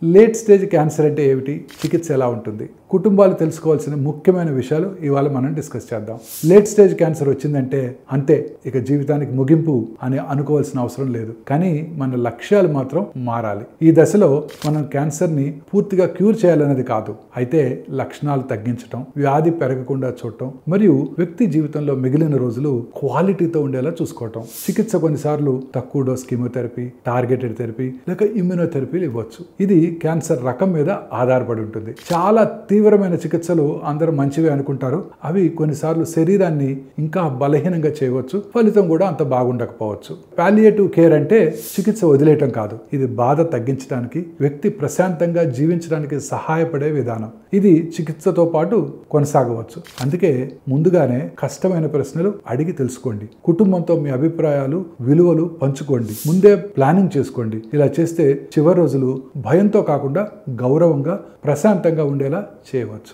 Late stage cancer అంటే ఏమిటి, చికిత్స ఎలా ఉంటుంది, కుటుంబాలు తెలుసుకోవాల్సిన ముఖ్యమైన విషయాలు ఇవాళ మనం డిస్కస్ చేద్దాం. లేట్ స్టేజ్ క్యాన్సర్ వచ్చిందంటే అంతే, ఇక జీవితానికి ముగింపు అని అనుకోవాల్సిన అవసరం లేదు. కానీ మన లక్ష్యాలు మాత్రం మారాలి. ఈ దశలో మనం క్యాన్సర్ని పూర్తిగా క్యూర్ చేయాలనేది కాదు, అయితే లక్షణాలు తగ్గించడం, వ్యాధి పెరగకుండా చూడటం మరియు వ్యక్తి జీవితంలో మిగిలిన రోజులు క్వాలిటీతో ఉండేలా చూసుకోవటం. చికిత్స కొన్నిసార్లు తక్కువ డోస్ కీమోథెరపీ, టార్గెటెడ్ థెరపీ లేక ఇమ్యూనోథెరపీలు ఇవ్వచ్చు. ఇది క్యాన్సర్ రకం మీద ఆధారపడి ఉంటుంది. చాలా తీవ్రమైన చికిత్సలు అందరూ మంచివే అనుకుంటారు. అవి కొన్నిసార్లు శరీరాన్ని ఇంకా బలహీనంగా చేయవచ్చు, ఫలితం కూడా అంత బాగుండకపోవచ్చు. పాలియేటివ్ కేర్ అంటే చికిత్స వదిలేయటం కాదు, ఇది బాధ తగ్గించడానికి, వ్యక్తి ప్రశాంతంగా జీవించడానికి సహాయపడే విధానం. ఇది చికిత్సతో పాటు కొనసాగవచ్చు. అందుకే ముందుగానే కష్టమైన ప్రశ్నలు అడిగి తెలుసుకోండి. కుటుంబంతో మీ అభిప్రాయాలు, విలువలు పంచుకోండి. ముందే ప్లానింగ్ చేసుకోండి. ఇలా చేస్తే చివరి రోజులు భయంతో కాకుండా గౌరవంగా, ప్రశాంతంగా ఉండేలా చేయవచ్చు.